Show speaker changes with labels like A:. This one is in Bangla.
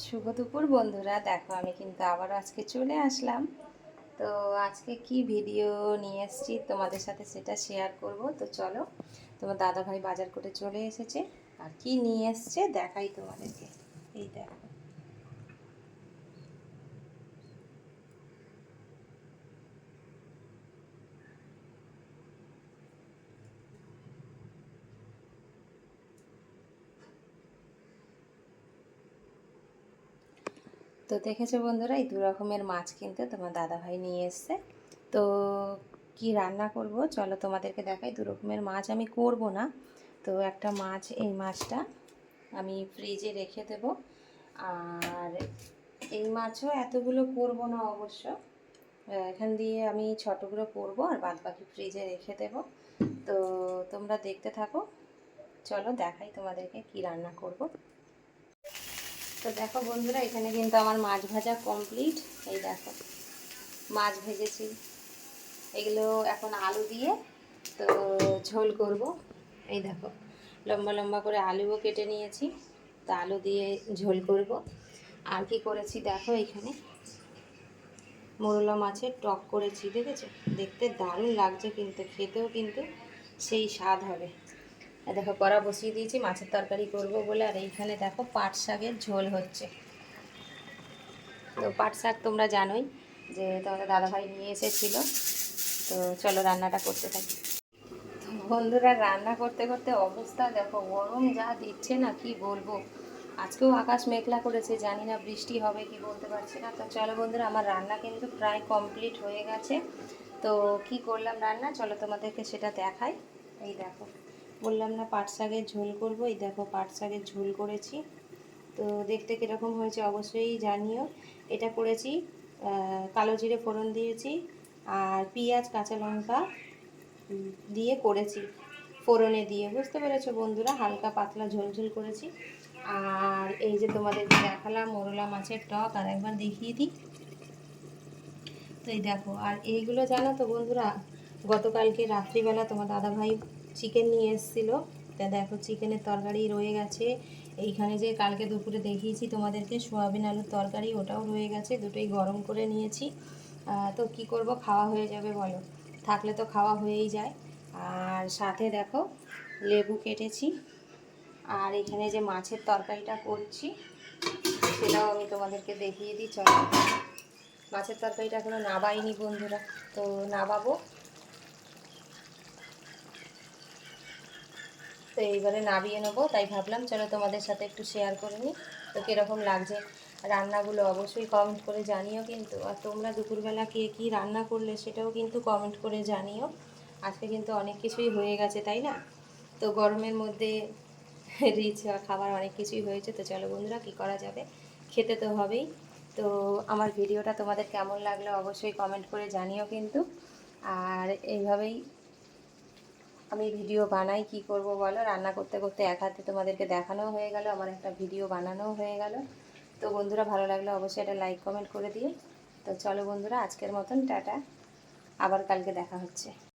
A: শুভ দুপুর বন্ধুরা, দেখো আমি কিন্তু আবারও আজকে চলে আসলাম। তো আজকে কি ভিডিও নিয়ে এসেছি তোমাদের সাথে সেটা শেয়ার করব। তো চলো, তোমার দাদাভাই বাজার করে চলে এসেছে, আর কি নিয়ে এসছে দেখাই তোমাদেরকে। এই দেখো, তো দেখেছো বন্ধুরা, এই দু রকমের মাছ কিন্তু তোমার দাদাভাই নিয়ে এসছে। তো কি রান্না করব চলো তোমাদেরকে দেখাই। দু রকমের মাছ আমি করব না, তো একটা মাছ, এই মাছটা আমি ফ্রিজে রেখে দেব। আর এই মাছও এতগুলো করব না অবশ্য, এখান দিয়ে আমি ছোটোগুলো করব আর বাদ বাকি ফ্রিজে রেখে দেব। তো তোমরা দেখতে থাকো, চলো দেখাই তোমাদেরকে কি রান্না করব। তো দেখো বন্ধুরা, এখানে কিন্তু আমার মাছ ভাজা কমপ্লিট। এই দেখো, মাছ ভেজেছি, এগুলো এখন আলু দিয়ে তো ঝোল করব। এই দেখো, লম্বা লম্বা করে আলুও কেটে নিয়েছি, তো আলু দিয়ে ঝোল করব। আর কি করেছি দেখো, এখানে মোরলা মাছের টক করেছি, দেখেছো? দেখতে দারুণ লাগছে, কিন্তু খেতেও কিন্তু সেই স্বাদ হবে। আর দেখো, কড়া বসিয়ে দিয়েছি মাছের তরকারি করব বলে। আর এইখানে দেখো পাট শাকের ঝোল হচ্ছে। তো পাট শাক তোমরা জানোই যে তোমাদের দাদাভাই নিয়ে এসেছিলো। তো চলো রান্নাটা করতে থাকি। তো বন্ধুরা, রান্না করতে করতে অবস্থা দেখো, গরম যা দিচ্ছে না কি বলবো। আজকেও আকাশ মেঘলা করেছে, জানি না বৃষ্টি হবে কি, বলতে পারছি না। তো চলো বন্ধুরা, আমার রান্না কিন্তু প্রায় কমপ্লিট হয়ে গেছে। তো কি করলাম রান্না, চলো তোমাদেরকে সেটা দেখাই। এই দেখো, বললাম না পাট শাকের ঝোল করব, এই দেখো পাট শাকের ঝোল করেছি। তো দেখতে কীরকম হয়েছে অবশ্যই জানিও। এটা করেছি কালো জিরে ফোড়ন দিয়েছি, আর পেঁয়াজ কাঁচা লঙ্কা দিয়ে করেছি, ফোড়নে দিয়ে, বুঝতে পেরেছো বন্ধুরা? হালকা পাতলা ঝোল ঝোল করেছি। আর এই যে তোমাদেরকে দেখালাম মোরলা মাছের টক, আর একবার দেখিয়ে দিই। তো এই দেখো, আর এইগুলো জানো তো বন্ধুরা, গতকালকে রাত্রিবেলা তোমার দাদাভাই চিকেন নিয়ে এসেছিলো। তা দেখো, চিকেনের তরকারি রয়ে গেছে। এইখানে যে কালকে দুপুরে দেখিয়েছি তোমাদেরকে সোয়াবিন আলুর তরকারি, ওটাও রয়ে গেছে, দুটোই গরম করে নিয়েছি। তো কি করব, খাওয়া হয়ে যাবে বলো, থাকলে তো খাওয়া হয়েই যায়। আর সাথে দেখো লেবু কেটেছি। আর এখানে যে মাছের তরকারিটা করছি সেটাও আমি তোমাদেরকে দেখিয়ে দিই, চলো। মাছের তরকারিটা এখনো নাবাইনি বন্ধুরা, তো নাবাবো। তো এইবারে নাবিয়ে নেবো, তাই ভাবলাম চলো তোমাদের সাথে একটু শেয়ার করে নিই। তো কীরকম লাগছে রান্নাগুলো অবশ্যই কমেন্ট করে জানিও কিন্তু। আর তোমরা দুপুরবেলা কে কী রান্না করলে সেটাও কিন্তু কমেন্ট করে জানিও। আজকে কিন্তু অনেক কিছুই হয়ে গেছে, তাই না? তো গরমের মধ্যে রিচ খাবার অনেক কিছুই হয়েছে। তো চলো বন্ধুরা, কী করা যাবে, খেতে তো হবেই। তো আমার ভিডিওটা তোমাদের কেমন লাগলো অবশ্যই কমেন্ট করে জানিও কিন্তু। আর এইভাবেই আমি ভিডিও বানাই, কি করব বলো, রান্না করতে করতে এক হাতে তোমাদেরকে দেখানোও হয়ে গেল, আমার একটা ভিডিও বানানোও হয়ে গেল। তো বন্ধুরা, ভালো লাগলে অবশ্যই একটা লাইক কমেন্ট করে দিও। তো চলো বন্ধুরা, আজকের মতন টাটা, আবার কালকে দেখা হচ্ছে।